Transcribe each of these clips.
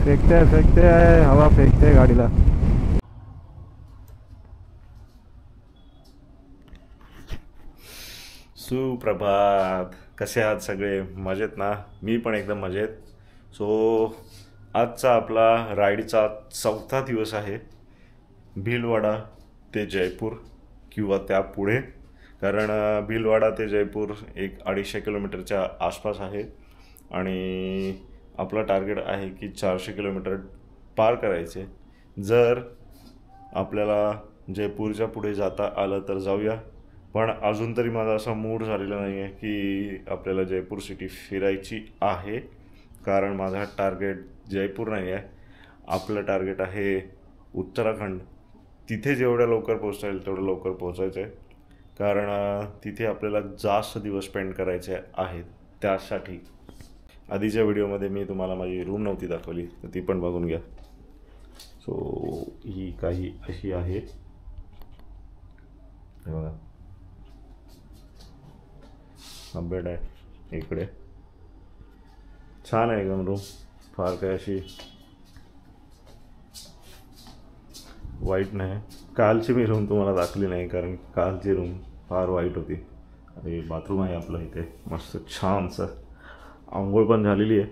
फेकते आहे, हवा फेकते गाडीला. सुप्रभात. कसे आहात सगळे? मजेत ना? मी पण एकदम मजेत. सो आजचा आपला राईडचा 4था दिवस आहे. भीलवाडा ते जयपूर किंवा त्या पुढे, कारण भीलवाडा ते जयपूर 100-250 किलोमीटरच्या आसपास आहे आणि आपला टार्गेट आहे की 400 किलोमीटर पार करायचे. जर आपल्याला जयपूरच्या पुढे जाता आलं तर जाऊया, पण अजून तरी माझा असा मूड झालेला नाही आहे की आपल्याला जयपूर सिटी फिरायची आहे, कारण माझा टार्गेट जयपूर नाही आहे. आपलं टार्गेट आहे उत्तराखंड. तिथे जेवढ्या लवकर पोहोचता येईल तेवढं लवकर पोहोचायचं आहे, कारण तिथे आपल्याला जास्त दिवस स्पेंड करायचे आहेत. त्यासाठी आधीच्या व्हिडिओमध्ये मी तुम्हाला माझी रूम नव्हती दाखवली, तर ती पण बघून घ्या. सो ही काही अशी आहे, बघा. हा बेड आहे इकडे, छान आहे एकदम रूम. फार काय अशी वाईट नाही. कालची मी रूम तुम्हाला दाखवली नाही, कारण कालची रूम फार वाईट होती. आणि बाथरूम आहे आपलं इथे मस्त छानसं. आंघोळ पण झालेली आहे.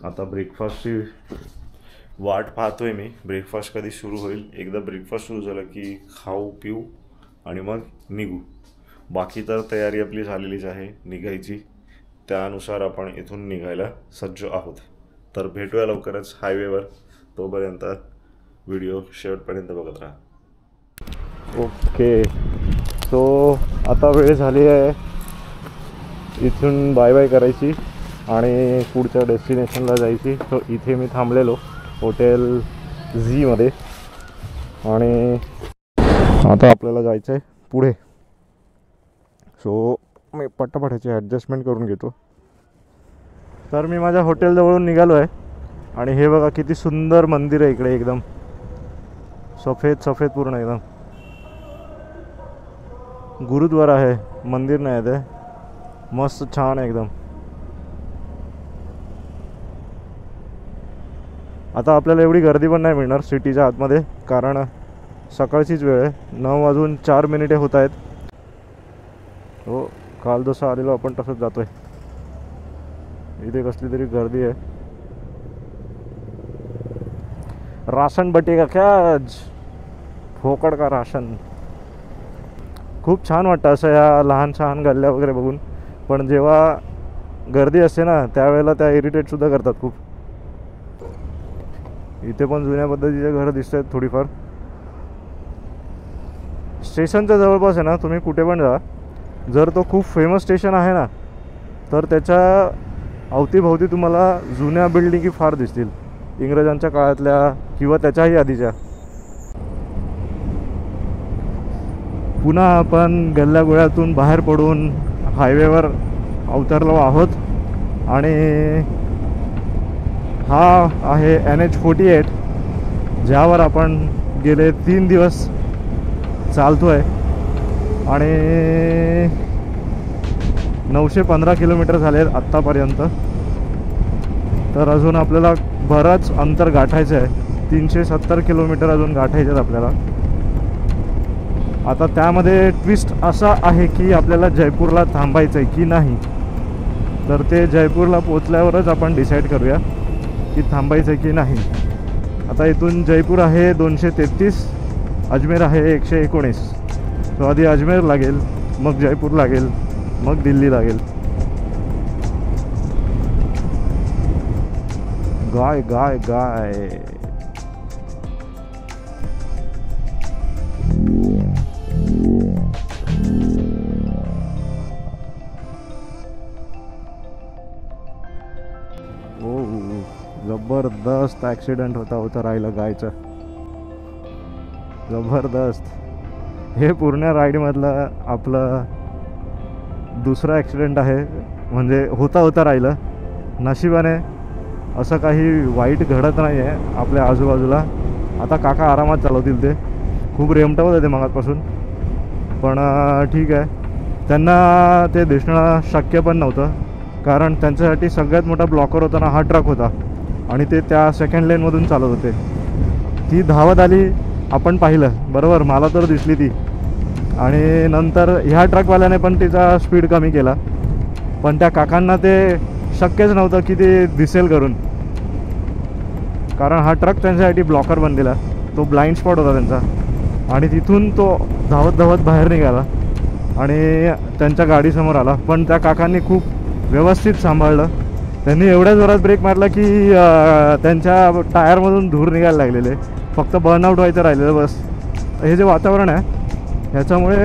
आता ब्रेकफास्टची वाट पाहतोय मी. ब्रेकफास्ट कधी सुरू होईल. एकदा ब्रेकफास्ट सुरू झालं की खाऊ पिऊ आणि मग निघू. बाकी तर तयारी आपली झालेलीच आहे निघायची. त्यानुसार आपण इथून निघायला सज्ज आहोत. तर भेटूया लवकरच हायवेवर. तोपर्यंत व्हिडिओ शेवटपर्यंत बघत राहा. ओके, सो आता वेळ झाली आहे इथून बाय बाय करायची आणि पुढच्या डेस्टिनेशनला जायची. सो इथे मी थांबलेलो हॉटेल झीमध्ये आणि आता आपल्याला जायचं आहे पुढे. सो मी पटापटाची ॲडजस्टमेंट करून घेतो. तर मी माझ्या हॉटेलजवळून निघालो आहे आणि हे बघा किती सुंदर मंदिर आहे इकडे. एकदम सफेद सफेद पूर्ण एकदम. गुरुद्वारा आहे, मंदिर नाही आहे ते. मस्त छान आहे एकदम. आता आपल्याला एवढी गर्दी पण नाही मिळणार सिटीच्या आतमध्ये, कारण सकाळचीच वेळ आहे. 9:04 होत आहेत. हो, काल जसं आलेलो आपण तसंच जातोय. इथे कसली तरी गर्दी आहे. राशन बटेगा क्या आज? फोकड का राशन. खूप छान वाटतं असं या लहान छान गल्ल्या वगैरे बघून, पण जेव्हा गर्दी असते ना त्यावेळेला त्या इरिटेटसुद्धा करतात खूप. इथे पण जुन्या पद्धतीचे घरं दिसत आहेत थोडीफार. स्टेशनच्या जवळपास आहे ना, तुम्ही कुठे पण जा, जर तो खूप फेमस स्टेशन आहे ना तर त्याच्या अवतीभोवती तुम्हाला जुन्या बिल्डिंगी फार दिसतील, इंग्रजांच्या काळातल्या किंवा त्याच्याही आधीच्या. पुन्हा आपण गल्ल्यागोळ्यातून बाहेर पडून हायवेवर अवतरलो आहोत आणि हा आहे NH48, ज्यावर आपण गेले 3 दिवस चालतो आहे आणि 915 किलोमीटर झाले आहेत आत्तापर्यंत. तर अजून आपल्याला बरंच अंतर गाठायचं आहे. 370 किलोमीटर अजून गाठायचे आहेत आपल्याला. आता त्यामध्ये ट्विस्ट असा आहे की आपल्याला जयपूरला थांबायचं आहे की नाही, तर ते जयपूरला पोचल्यावरच आपण डिसाईड करूया की थांबायचं आहे की नाही. आता इथून जयपूर आहे 233, अजमेर आहे 119. तो आधी अजमेर लागेल, मग जयपूर लागेल, मग दिल्ली लागेल. गाय गाय गाय. जबरदस्त ॲक्सिडेंट होता राहिला गायचा. जबरदस्त. हे पूर्ण राईडमधलं आपलं दुसरा ॲक्सिडेंट आहे, म्हणजे होता राहिलं. नशिबाने असं काही वाईट घडत नाही आहे आपल्या आजूबाजूला. आता काका आरामात चालवतील. ते खूप रेमटवत होते मगापासून, पण ठीक आहे. त्यांना ते दिसणं शक्य पण नव्हतं, कारण त्यांच्यासाठी सगळ्यात मोठा ब्लॉकर होता ना हा ट्रक होता. आणि ते त्या सेकंड लेनमधून चालत होते. ती धावत आली, आपण पाहिलं बरोबर, मला तर दिसली ती. आणि नंतर ह्या ट्रकवाल्याने पण तिचा स्पीड कमी केला, पण त्या काकांना ते शक्यच नव्हतं की ते दिसेल करून, कारण हा ट्रक त्यांच्यासाठी ब्लॉकर बनलेला. तो ब्लाइंड स्पॉट होता त्यांचा. आणि तिथून तो धावत धावत बाहेर निघाला आणि त्यांच्या गाडीसमोर आला. पण त्या काकांनी खूप व्यवस्थित सांभाळलं. त्यांनी एवढ्या जोरात ब्रेक मारला की त्यांच्या टायरमधून धूर निघायला लागलेले, फक्त बर्नआउट व्हायचं राहिलेलं बस. हे जे वातावरण आहे ह्याच्यामुळे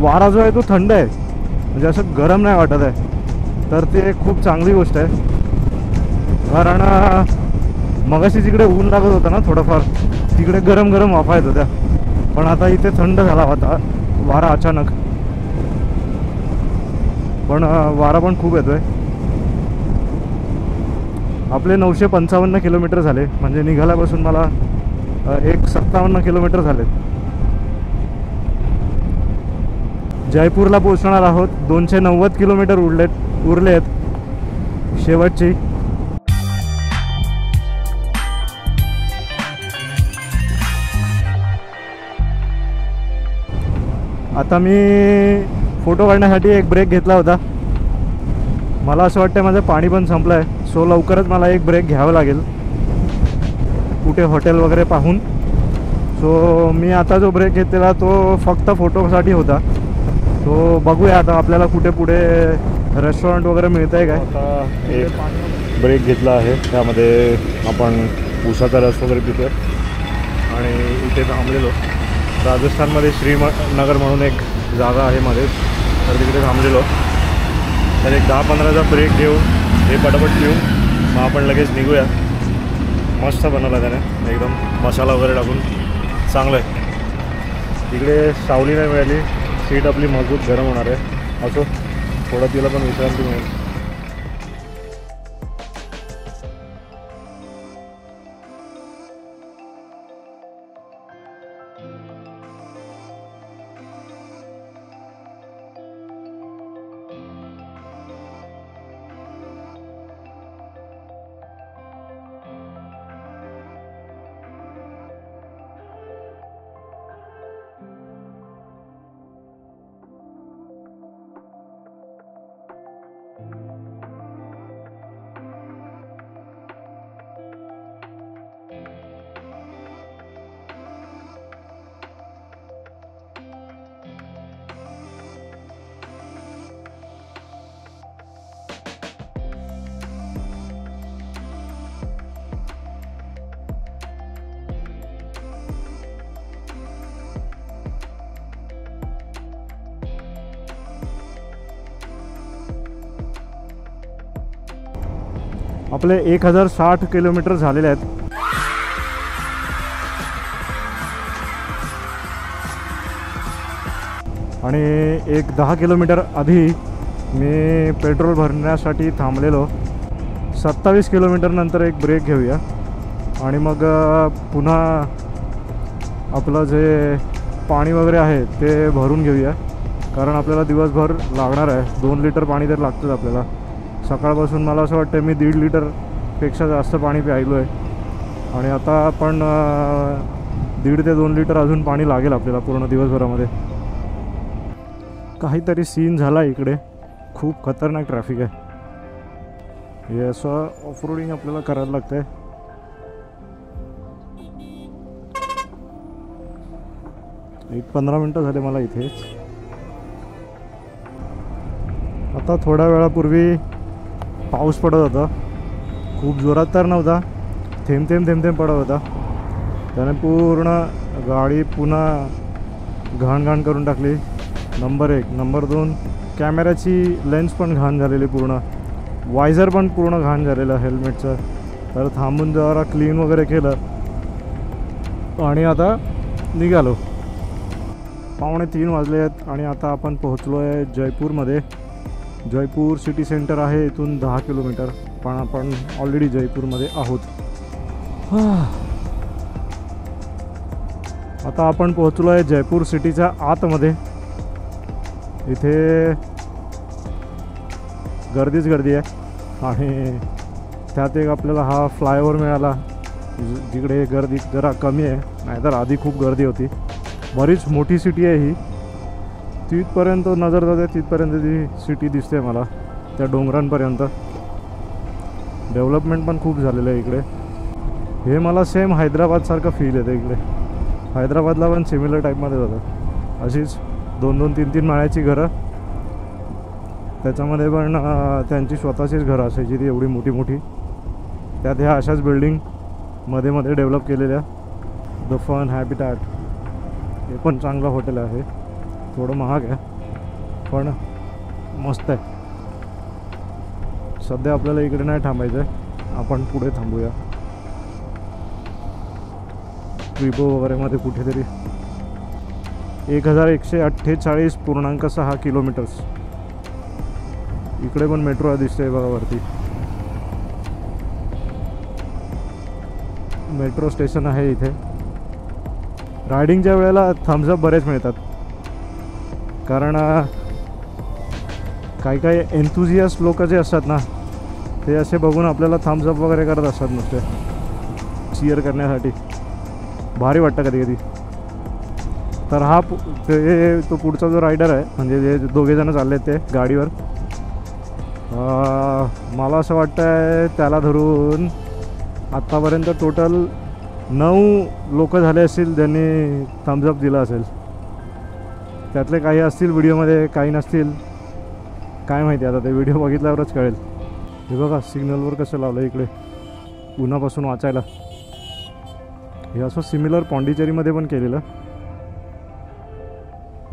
वारा जो आहे तो थंड आहे, म्हणजे असं गरम नाही वाटत आहे, तर ते खूप चांगली गोष्ट आहे. कारण मगाशी जिकडे ऊन लागत होतं ना थोडंफार, तिकडे गरम गरम वाफा येत होत्या, पण आता इथे थंड झाला होता वारा अचानक. पण वारा पण खूप येतो आहे. आपले 955 किलोमीटर झाले, म्हणजे निघाल्यापासून मला 57 किलोमीटर झालेत. जयपूरला पोहोचणार आहोत. 290 किलोमीटर उरले आहेत शेवटची. आता मी फोटो काढण्यासाठी एक ब्रेक घेतला होता. मला असं वाटतं माझं पाणी पण संपलं आहे, सो लवकरच मला एक ब्रेक घ्यावं लागेल कुठे हॉटेल वगैरे पाहून. सो मी आता जो ब्रेक घेतलेला तो फक्त फोटोसाठी होता. तो बघूया आता आपल्याला कुठे पुढे रेस्टॉरंट वगैरे मिळतं आहे काय. आता एक ब्रेक घेतला आहे, त्यामध्ये आपण उसाचा रस वगैरे पितो आहे. आणि इथे थांबलेलो राजस्थानमध्ये श्रीनगर म्हणून एक जागा आहे मध्ये, तर तिकडे थांबलेलो. तर एक 10-15चा ब्रेक घेऊ, हे पटापट घेऊ, मग आपण लगेच निघूया. मस्त बनवला त्याने एकदम, मसाला वगैरे टाकून चांगलं आहे. इकडे सावली नाही मिळाली, सीट आपली मजबूत गरम होणार आहे. असो, थोडं तिला पण विश्रांती मिळेल. आपले 1060 किलोमीटर झालेले आहेत. आणि एक 10 किलोमीटर आधी मी पेट्रोल भरण्यासाठी थांबलेलो. 27 किलोमीटर नंतर एक ब्रेक घेऊया आणि मग पुन्हा आपलं जे पाणी वगैरे आहे ते भरून घेऊया, कारण आपल्याला दिवसभर लागणार आहे. 2 लिटर पाणी तर लागतंच आपल्याला. सकाळपासून मला असं वाटतं मी 1.5 लिटरपेक्षा जास्त पाणी प्यायलो आहे. आणि आता आपण 1.5 ते 2 लिटर अजून पाणी लागेल आपल्याला पूर्ण दिवसभरामध्ये. काहीतरी सीन झाला इकडे, खूप खतरनाक ट्रॅफिक आहे. हे असं ऑफरोडिंग आपल्याला करायला लागतं आहे. एक 15 मिनटं झाले मला इथेच. आता थोड्या वेळापूर्वी पाऊस पडत होता, खूप जोरात तर नव्हता, थेंब थेंब पडत होता. त्याने पूर्ण गाडी पुन्हा घाण करून टाकली. नंबर 1. नंबर 2, कॅमेऱ्याची लेन्स पण घाण झालेली, पूर्ण वायझर पण पूर्ण घाण झालेलं हेल्मेटचं. तर थांबून जरा क्लीन वगैरे केलं आणि आता निघालो. 2:45 वाजले आहेत आणि आता आपण पोहोचलो आहे जयपूरमध्ये. जयपूर सिटी सेंटर आहे इथून 10 किलोमीटर, पण आपण ऑलरेडी जयपूरमध्ये आहोत. आता आपण पोहोचलो आहे जयपूर सिटीच्या आतमध्ये. इथे गर्दी आहे आणि त्यात एक आपल्याला हा फ्लायओव्हर मिळाला, जिकडे गर्दी जरा कमी आहे, नाहीतर आधी खूप गर्दी होती. बरीच मोठी सिटी आहे ही, तिथपर्यंत नजर जाते तिथपर्यंत ती सिटी दिसते मला, त्या डोंगरांपर्यंत. डेव्हलपमेंट पण खूप झालेलं आहे इकडे. हे मला सेम हैदराबादसारखं फील येतं इकडे. हैदराबादला पण सिमिलर टाईपमध्ये जातं, अशीच 2-2, 3-3 माळ्याची घरं, त्याच्यामध्ये पण त्यांची स्वतःचीच घरं असायची ती एवढी मोठी मोठी. त्यात ह्या अशाच बिल्डिंग मध्ये मध्ये डेव्हलप केलेल्या. द फन हॅबिटॅट हे पण चांगलं हॉटेल आहे, थोडं महाग आहे पण मस्त आहे. सध्या आपल्याला इकडे नाही थांबायचं आहे, आपण पुढे थांबूया ट्रिपो वगैरेमध्ये कुठेतरी. 1148.6 किलोमीटर्स. इकडे पण मेट्रो दिसते बघा वरती, मेट्रो स्टेशन आहे इथे. रायडिंगच्या वेळेला थम्सअप बरेच मिळतात, कारण काही काही एन्थुझियास्ट लोक जे असतात ना, ते असे बघून आपल्याला थम्सअप वगैरे करत असतात नुसते चिअर करण्यासाठी. भारी वाटतं कधी कधी. तर हा तो पुढचा जो रायडर आहे, म्हणजे जे दोघेजणं चालले ते गाडीवर, मला असं वाटतं आहे त्याला धरून आत्तापर्यंत टोटल 9 लोक झाले असतील ज्यांनी थम्सअप दिला असेल. त्यातले काही असतील व्हिडिओमध्ये, काही नसतील, काय माहिती, आता ते व्हिडिओ बघितल्यावरच कळेल. हे बघा सिग्नलवर कसं लावलं इकडे उन्हापासून वाचायला. हे असं सिमिलर पॉंडिचेरीमध्ये पण केलेलं,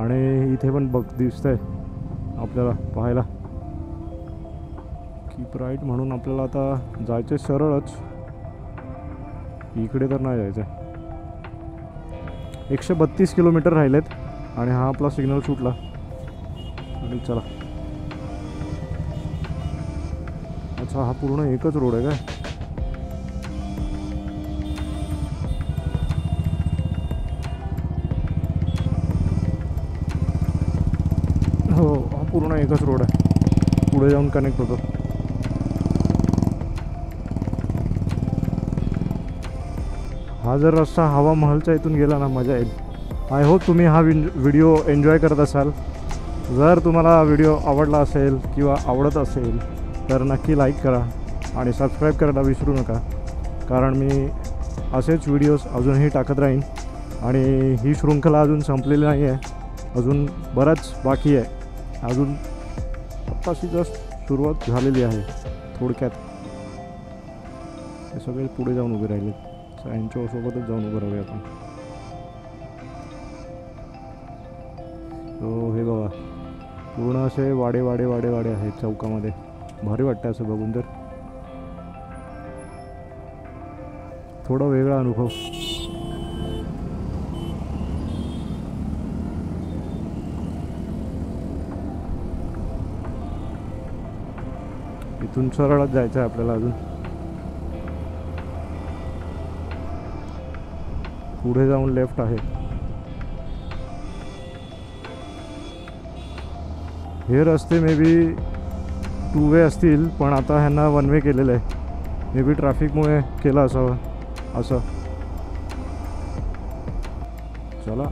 आणि इथे पण दिसतंय आपल्याला पाहायला. कीप राईट म्हणून आपल्याला आता जायचं सरळच, इकडे तर नाही जायचं. 132 किलोमीटर राहिलेत आणि हा आपला सिग्नल सुटला. आणि चला, अच्छा हा पूर्ण एकच रोड आहे काय? हो, हा पूर्ण एकच रोड आहे, पुढे जाऊन कनेक्ट होतो. हा जर रस्ता हवा महलच्या इथून गेला ना, मजा येईल. आय होप तुम्ही हा व्हिडिओ एन्जॉय करत असाल. जर तुम्हाला व्हिडिओ आवडला असेल किंवा आवडत असेल तर नक्की लाईक करा आणि सबस्क्राईब करायला विसरू नका, कारण मी असेच व्हिडिओज अजूनही टाकत राहीन. आणि ही शृंखला अजून संपलेली नाही आहे, अजून बरंच बाकी आहे. अजून आत्ताशी जस्ट सुरुवात झालेली आहे. थोडक्यात हे सगळे पुढे जाऊन उभे राहिले, यांच्यासोबतच जाऊन उभं राहूया आपण. तो हे बघा पूर्ण असे वाडे वाडे वाडे वाडे आहेत चौकामध्ये. भारी वाटतं असं बघून, तर थोडा वेगळा अनुभव. इथून सरळच जायचं आहे आपल्याला. अजून पुढे जाऊन लेफ्ट आहे. हे रस्ते मे बी 2 वे असतील, पण आता ह्यांना 1 वे केलेलं आहे. मे बी ट्रॅफिकमुळे केलं असावं असं. चला,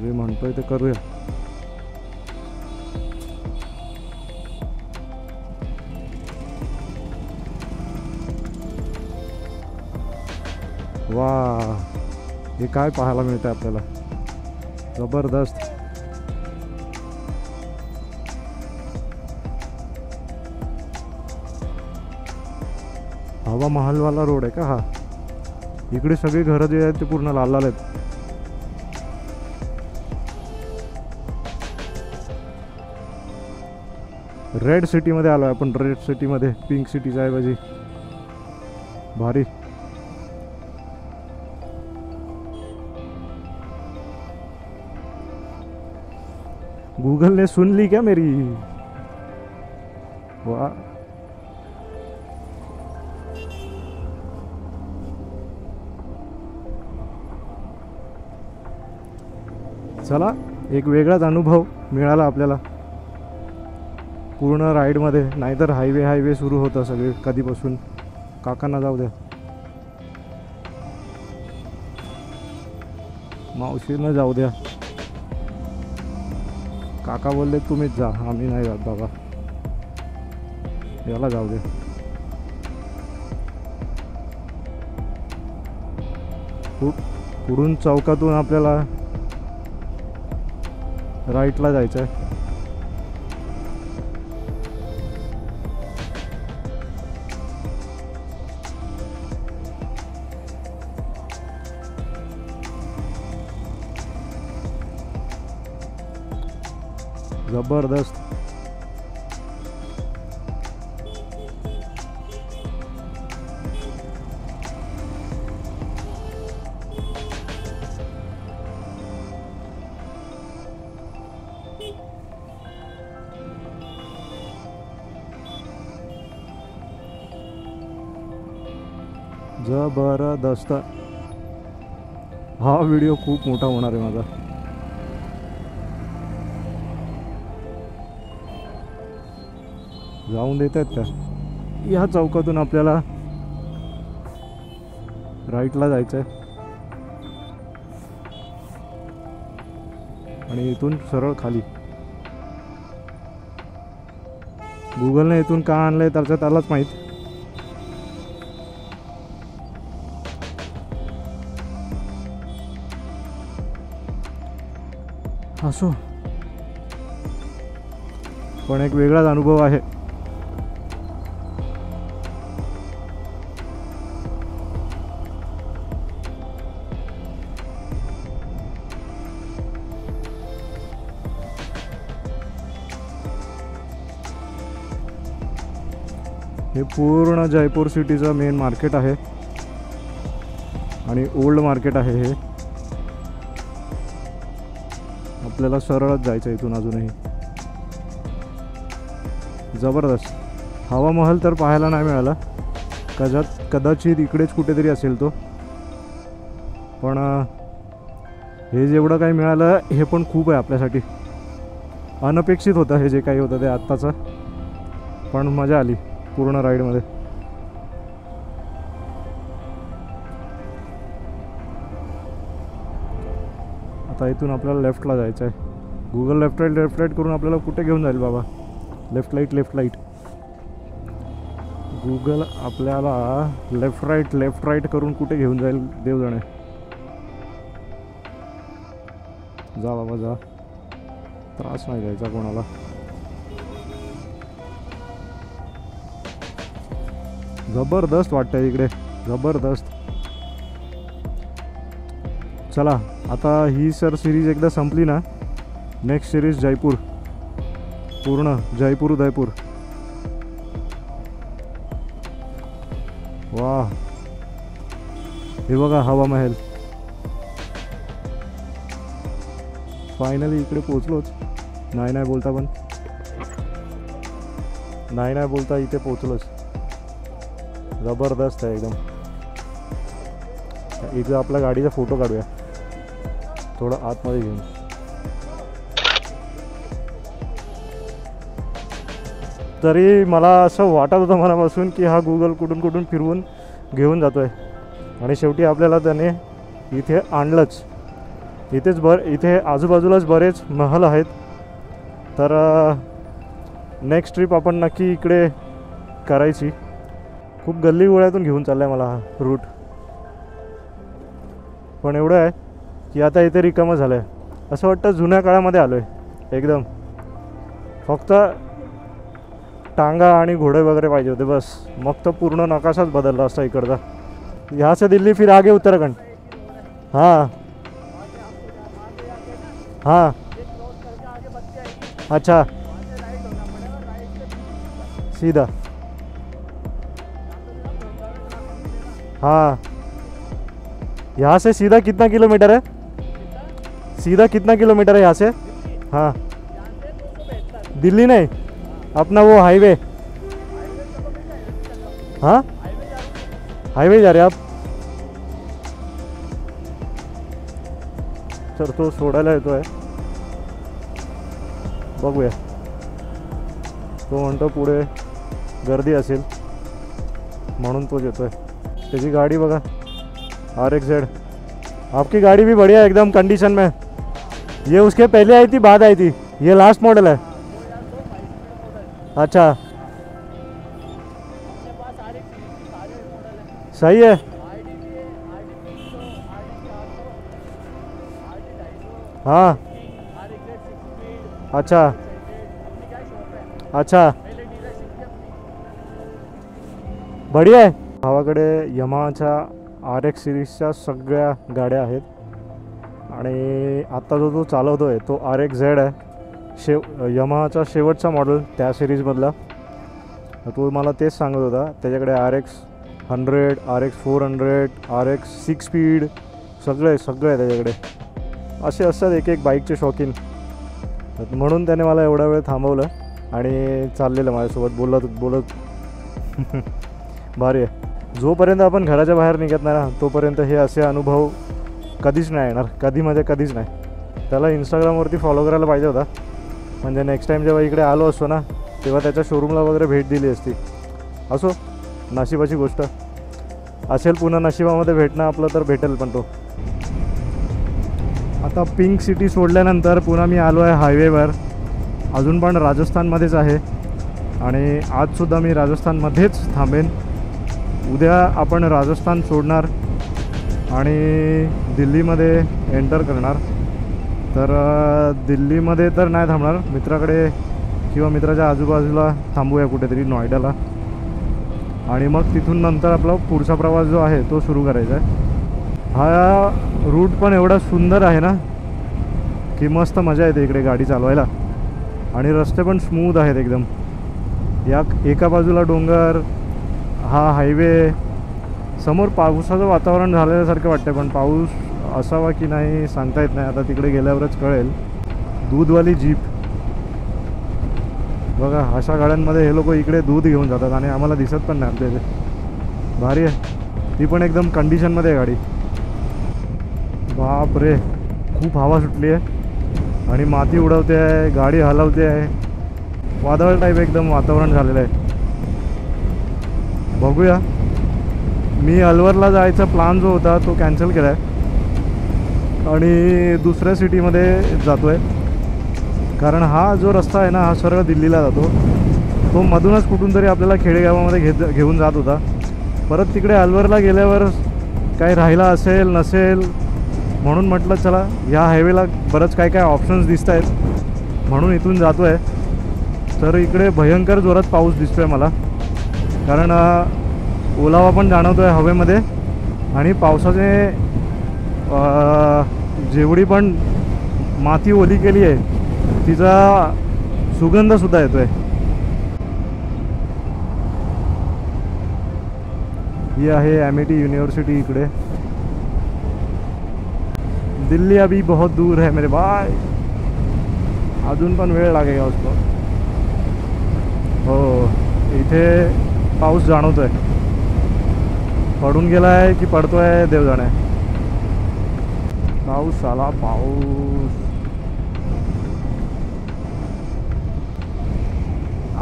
जे म्हणतोय ते करूया. वा, हे काय पाहायला मिळतं आपल्याला, जबरदस्त. हवा महालवाला रोड आहे का हा? इकडे सगळी घरं जे आहेत ते पूर्ण लाल लाल आहेत. रेड सिटीमध्ये आलो आहे आपण, रेड सिटीमध्ये, पिंक सिटीच्या ऐवजी. भारी. गूगल ने सुन ली क्या मेरी? वाह, चला, एक वेगळाच अनुभव मिळाला आपल्याला पूर्ण राईडमध्ये. नाहीतर हायवे सुरू होतं सगळे कधीपासून. काकांना जाऊ द्या, मावशींना जाऊ द्या. काका बोलले तुम्हीच जा, आम्ही नाही जात बाबा. याला जाऊ दे. कुडून चौकातून आपल्याला राईटला जायचं आहे. जबरदस्त. जबरदस्त. हा व्हिडिओ खूप मोठा होणार आहे माझा. जाऊन देत आहेत का? या चौकातून आपल्याला राईटला जायचं आहे आणि इथून सरळ खाली. गुगलने इथून का आणलंय त्याचं त्यालाच माहीत. असो, पण एक वेगळाच अनुभव आहे. हे पूर्ण जयपूर सिटीचं मेन मार्केट आहे आणि ओल्ड मार्केट आहे हे. आपल्याला सरळच जायचं इथून अजूनही. जबरदस्त. हवा महल तर पाहायला नाही मिळाला, कदाचित इकडेच कुठेतरी असेल तो. पण हे जेवढं काही मिळालं हे पण खूप आहे आपल्यासाठी. अनपेक्षित होतं हे जे काही होतं ते आत्ताचं, पण मजा आली पूर्ण राईडमध्ये. आता इथून आपल्याला लेफ्टला जायचं आहे. गुगल लेफ्ट राईट करून आपल्याला कुठे घेऊन जाईल बाबा? Left light. गुगल आपल्याला लेफ्ट राईट करून कुठे घेऊन जाईल देव जाणे. जा बाबा जा, त्रास नाही द्यायचा कोणाला. जबरदस्त वाटतंय इकडे, जबरदस्त. चला आता ही सिरीज एकदा संपली ना, नेक्स्ट सिरीज जयपूर, पूर्ण जयपूर उदयपूर. वाह, हे बघा हवा महल. फायनली इकडे पोचलोच. नाही बोलता इथे पोचलोच. जबरदस्त आहे एकदम. इथं आपल्या गाडीचा फोटो काढूया थोडं आतमध्ये घेऊन. तरी मला असं वाटत होतं मनापासून की हा गुगल कुठून फिरवून घेऊन जातो आहे आणि शेवटी आपल्याला त्याने इथे आणलंच. इथे आजूबाजूलाच बरेच महल आहेत. तर नेक्स्ट ट्रिप आपण नक्की इकडे करायची. खूप गल्ली गोळ्यातून घेऊन चालला आहे मला हा रूट. पण एवढं आहे की आता इथे रिकामं झालं आहे. असं वाटतं जुन्या काळामध्ये आलो आहे एकदम. फक्त टांगा आणि घोडे वगैरे पाहिजे होते बस, मग तर पूर्ण नकाशाच बदलला असता इकडचा. यहाँ से दिल्ली फिर आगे उत्तराखंड. हाँ हाँ अच्छा, सीधा. हाँ, यहाँ से सीधा कितना किलोमीटर है? सीधा कितना किलोमीटर है यहाँ से? हाँ, दिल्ली नहीं, अपना वो हाईवे. हाँ, हाईवे जा रहे आप? सर तो सोडायला येतो आहे, बघूया. तो म्हणतो पुढे गर्दी असेल. म्हणून तो येतोय. त्याची गाडी बघा, RX-Z. आपकी गाड़ी भी बढ़िया एकदम कंडीशन में. ये उसके पहले आई थी, बाद आई थी? ये लास्ट मॉडल है. अच्छा, सही है. हाँ, अच्छा अच्छा, बढ़िया आहे. भावाकडे यमाहाच्या RX सिरीजच्या सगळ्या गाड्या आहेत आणि आत्ता जो चालवतो आहे तो RX-Z आहे. यमाहाचा शेवटचा मॉडेल त्या सिरीजमधला. तो मला तेच सांगत होता, त्याच्याकडे RX-100, RX-400, RX 6 स्पीड सगळे त्याच्याकडे. असे असतात एक एक बाईकचे शौकीन. म्हणून त्याने मला एवढा वेळ थांबवलं आणि चाललेलं माझ्यासोबत बोलत भारी आहे. जोपर्यंत आपण घराच्या बाहेर निघत नाही ना तोपर्यंत हे असे अनुभव कधीच नाही येणार. कधीच नाही. त्याला इंस्टाग्रामवरती फॉलो करायला पाहिजे होता, म्हणजे नेक्स्ट टाईम जेव्हा इकडे आलो असतो ना तेव्हा त्याच्या शोरूमला वगैरे भेट दिली असती. असो, नशिबाची गोष्ट असेल. पुन्हा नशिबामध्ये भेटणं आपलं तर भेटेल. पण तो आता पिंक सिटी सोडल्यानंतर पुन्हा मी आलो आहे हायवेवर. अजून पण राजस्थानमध्येच आहे आणि आजसुद्धा मी राजस्थानमध्येच थांबेन. उद्या आपण राजस्थान सोडणार आणि दिल्लीमध्ये एंटर करणार. तर दिल्लीमध्ये तर नाही थांबणार, मित्राकडे किंवा मित्राच्या आजूबाजूला थांबूया कुठेतरी, नोएडाला. आणि मग तिथून नंतर आपला पुढचा प्रवास जो आहे तो सुरू करायचा आहे. हा रूट पण एवढा सुंदर आहे ना की मस्त मजा येते इकडे गाडी चालवायला. आणि रस्ते पण स्मूथ आहेत एकदम. एका बाजूला डोंगर, हा हायवे, समोर पावसाचं वातावरण झाल्यासारखं वाटतं. पण पाऊस असावा की नाही सांगता येत नाही, आता तिकडे गेल्यावरच कळेल. दूधवाली जीप बघा, अशा गाड्यांमध्ये हे लोक इकडे दूध घेऊन जातात आणि आम्हाला दिसत पण नाही आमच्या इथे. भारी आहे. ती पण एकदम कंडिशनमध्ये आहे गाडी. बाप रे, खूप हवा सुटली आहे आणि माती उडवते आहे, गाडी हलवते आहे. वादळ टाईप एकदम वातावरण झालेलं आहे. बघूया. मी अलवरला जायचा प्लान जो होता तो कॅन्सल केला आहे आणि दुसऱ्या सिटीमध्ये जातो आहे. कारण हा जो रस्ता आहे ना हा सरळ दिल्लीला जातो. तो मधूनच कुठून तरी आपल्याला खेडेगावामध्ये घेऊन जात होता. परत तिकडे अलवरला गेल्यावर काही राहिला असेल नसेल म्हणून म्हटलं चला ह्या हायवेला बरंच काय ऑप्शन्स दिसत आहेत म्हणून इथून जातो आहे. तर इकडे भयंकर जोरात पाऊस दिसतो आहे मला, कारण ओलावा पण जाणवतो आहे हवेमध्ये आणि पावसाने जेवढी पण माती ओली केली आहे तिचा सुगंधसुद्धा येतो आहे. ही आहे एमिटी युनिव्हर्सिटी इकडे. दिल्ली अभी बहुत दूर है मेरे भाई, अजून पण वेळ लागेगा उसको. हो, इथे पाऊस जाणवतो आहे. पडून गेला आहे की पडतो आहे देव जाणे. पाऊस आला, पाऊस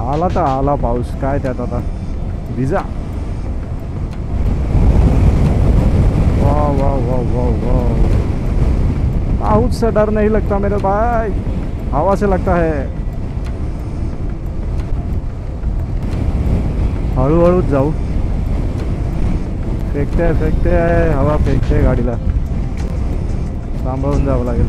आला तर आला पाऊस, काय त्यात आता भिजा. वाह वाह वाह वाह वाह, पाऊस से डर नहीं लगता मेरे भाई, हवा से लगता है. हळूहळूच जाऊ. फेकते आहे हवा, फेकते गाडीला, सांभाळून जावं लागेल.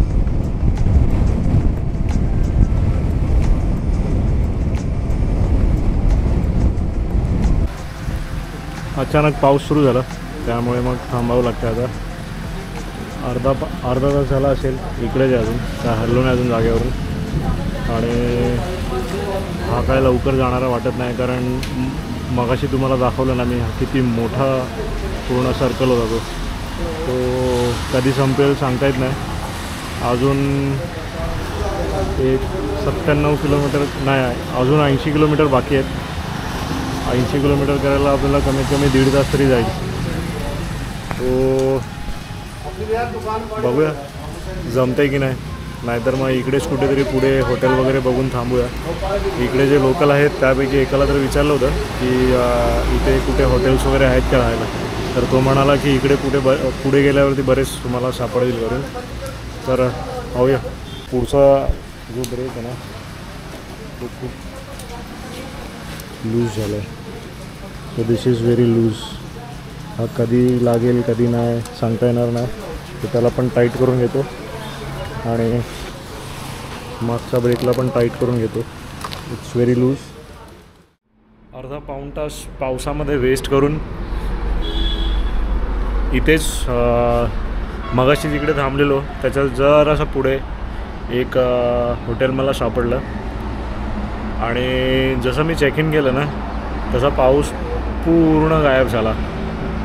अचानक पाऊस सुरू झाला त्यामुळे मग थांबावं लागतं. आता अर्धा तास झाला असेल इकडेच अजून, काय हल्लो नाही अजून जागेवरून. आणि हा काय लवकर जाणारा वाटत नाही, कारण मगाशी तुम्हाला दाखवलं ना मी किती मोठा पूर्ण सर्कल होता तो कधी संपेल सांगता येत नाही. अजून एक 97 किलोमीटर नाही, अजून 80 किलोमीटर बाकी आहेत. 80 किलोमीटर करायला आपल्याला कमीत कमी 1.5 तास तरी जाईल. तो बघूया जमतं आहे की नाही. नाहीतर मग इकडेच कुठेतरी पुढे हॉटेल वगैरे बघून थांबूया. इकडे जे लोकल आहेत त्यापैकी एकाला तर विचारलं होतं की इथे कुठे हॉटेल्स वगैरे आहेत का राहायला, तर तो म्हणाला की इकडे पुढे गेल्यावरती बरेच तुम्हाला सापडतील करून. तर पाहूया. पुढचा जो ब्रेक आहे ना तो खूप लूज झाला आहे. So this is very loose. हा कधी लागेल कधी नाही सांगता येणार नाही. तर त्याला पण टाईट करून घेतो आणि मागच्या ब्रेकला पण टाईट करून घेतो. It's very loose. अर्धा पाऊण तास पावसामध्ये वेस्ट करून इथेच मगाशी जिकडे थांबलेलो त्याच्या जरासा पुढे एक हॉटेल मला सापडलं. आणि जसं मी चेक इन केलं ना तसा पाऊस पूर्ण गायब झाला.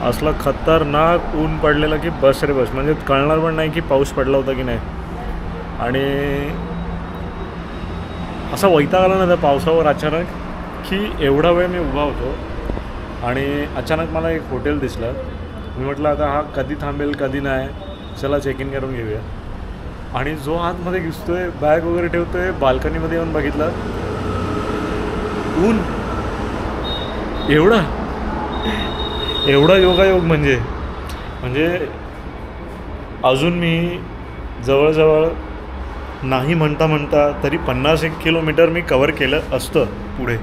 असला खतरनाक ऊन पडलेलं की बस रे बस, म्हणजे कळणार पण नाही की पाऊस पडला होता की नाही. आणि असा वैताग आला ना त्या पावसावर अचानक की एवढा वेळ मी उभा होतो आणि अचानक मला एक हॉटेल दिसलं. मी म्हटलं आता हा कधी थांबेल कधी नाही, चला चेक इन करून घेऊया. आणि जो आतमध्ये घुसतोय बॅग वगैरे ठेवतोय बाल्कनीमध्ये येऊन बघितलं ऊन एवढा योगायोग म्हणजे अजून मी जवळजवळ नाही म्हणता तरी 50-1 किलोमीटर मी कवर केलं असतं पुढे.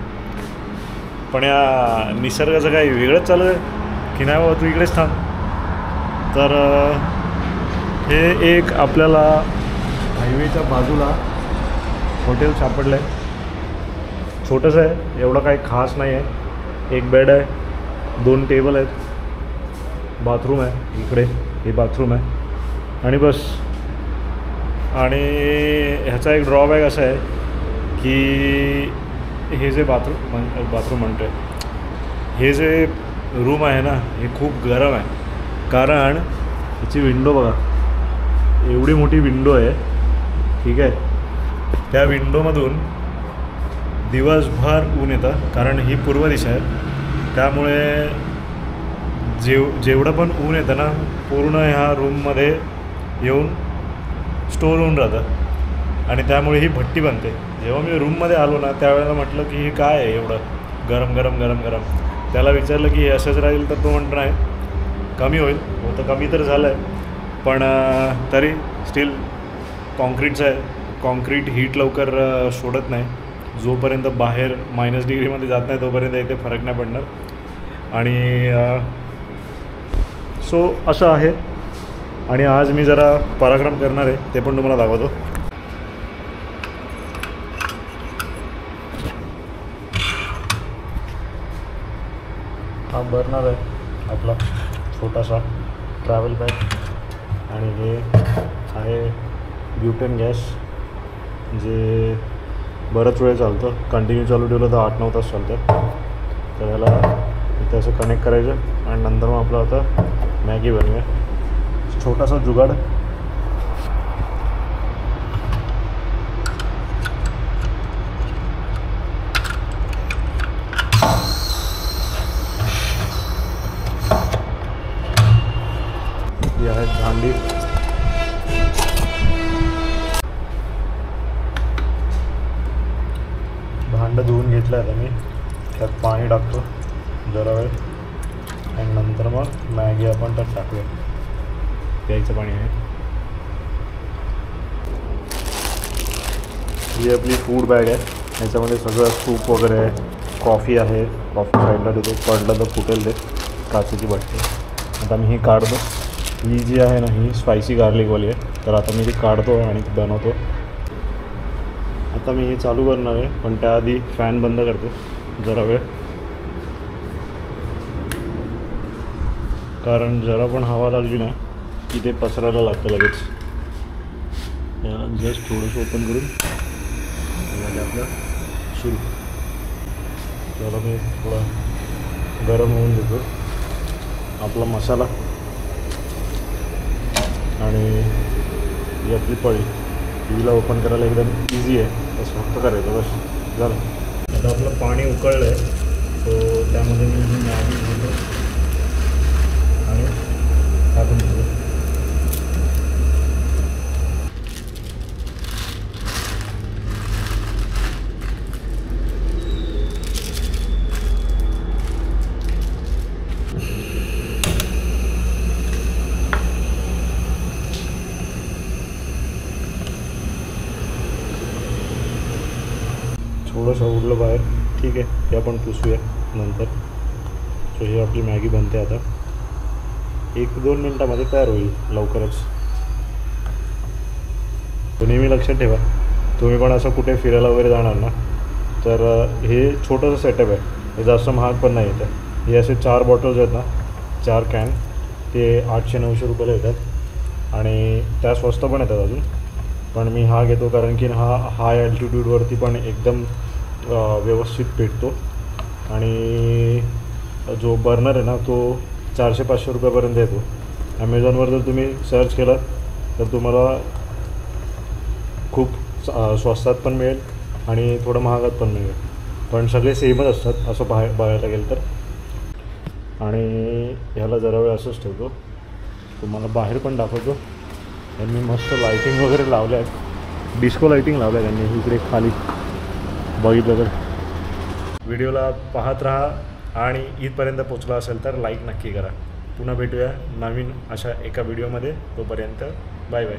पण या निसर्गाचं काही वेगळंच चालू आहे की नाही बाबा तू इकडेच थांब. तर हे एक आपल्याला हायवेच्या बाजूला हॉटेल सापडलं आहे. छोटंसं आहे, एवढं काही खास नाही आहे. एक बेड आहे, 2 टेबल आहेत, बाथरूम आहे इकडे, हे बाथरूम आहे आणि बस. आणि ह्याचा एक ड्रॉबॅक असा आहे की हे जे बाथरूम म्हणतो आहे, हे जे रूम आहे ना हे खूप गरम आहे. कारण ह्याची विंडो बघा, एवढी मोठी विंडो आहे, ठीक आहे. त्या विंडोमधून दिवसभर ऊन येतं कारण ही पूर्व दिशा आहे. त्यामुळे जेवढं पण ऊन येतं ना पूर्ण ह्या रूममध्ये येऊन स्टोर होऊन राहतं आणि त्यामुळे ही भट्टी बनते. जेव्हा मी रूममध्ये आलो ना त्यावेळेला म्हटलं की हे काय आहे एवढं गरम गरम गरम गरम. त्याला विचारलं की हे असंच राहील, तर तो म्हणतो नाही कमी होईल. हो तर कमी तर झालं आहे पण तरी स्टील कॉन्क्रीटचं आहे. कॉन्क्रीट हीट लवकर सोडत नाही. जोपर्यंत बाहेर -डिग्रीमध्ये जात नाही तोपर्यंत इथे फरक नाही पडणार. आणि सो असं आहे. आणि आज मी जरा पराक्रम करणार आहे, ते पण तुम्हाला दाखवतो. हा बर्नर आहे आपला छोटासा ट्रॅव्हल बॅग आणि हे आहे ब्युटेन गॅस जे बरंच वेळ चालतं. कंटिन्यू चालू ठेवलं तर 8-9 तास चालतं. तर ह्याला इथे असं कनेक्ट करायचं आणि नंतर मग आपलं आता मॅगी बनवूया. छोटासा जुगाड. ही आहे भांडी. भांडं धुवून घेतलं आहे मी. त्यात पाणी टाकतो जरा वेळ आणि नंतर मग मॅगी आपण त्यात टाकूया. प्यायचं पाणी आहे. ही आपली फूड बॅग आहे. याच्यामध्ये सगळं सूप वगैरे आहे, कॉफी आहे. कॉफी साईडला देतो, पडलं तर फुटेल ते. काचेची भट्टी. आता मी ही काढतो. ही जी आहे ना ही स्पायसी गार्लिकवाली आहे. तर आता मी ती काढतो आणि ती बनवतो. आता मी हे चालू करणार आहे पण त्याआधी फॅन बंद करतो जरा वेळ. कारण जरा पण हवा लागली ना की ते पसरायला लागतं लगेच. याला जस्ट थोडंसं ओपन करून आपलं सुरू. त्याला मी थोडा गरम होऊन देतो आपला मसाला आणि ही आपली पळी. टीव्हीला ओपन करायला एकदम इझी आहे, असं फक्त करायचं बस झालं. आता आपलं पाणी उकळलं आहे सो त्यामध्ये मी मॅगी घेतो आणि टाकून देतो. थोडंसं उडलं बाहेर, ठीक आहे, ते आपण पुसूया नंतर. सो ही आपली मॅगी बनते आता, 1-2 मिनटामध्ये तयार होईल लवकरच. तो नेहमी लक्षात ठेवा, तुम्ही पण असं कुठे फिरायला वगैरे जाणार ना, तर हे छोटंसं सेटअप आहे, हे जास्त महाग पण नाही येतं. हे असे 4 बॉटल्स आहेत ना, 4 कॅन, ते 800-900 रुपयाला येतात आणि त्या स्वस्त पण येतात अजून. पण मी हा घेतो कारण की हा हाय अल्टिट्यूडवरती पण एकदम व्यवस्थित पेटतो. आणि जो बर्नर आहे ना, तो 400-500 रुपयापर्यंत येतो. ॲमेझॉनवर जर तुम्ही सर्च केलं तर तुम्हाला खूप स्वस्तात पण मिळेल आणि थोडं महागात पण मिळेल, पण सगळे सेमच असतात असं बघायला गेलं तर. आणि ह्याला जरा वेळ असंच ठेवतो, तुम्हाला बाहेर पण दाखवतो. त्यांनी मस्त लाईटिंग वगैरे लावल्या आहेत, डिस्को लाईटिंग लावल्या त्यांनी इकडे खाली, बघितलं तर. व्हिडिओला पाहत राहा आणि इथपर्यंत पोचला असेल तर लाईक नक्की करा. पुन्हा भेटूया नवीन अशा एका व्हिडिओमध्ये. तोपर्यंत बाय बाय.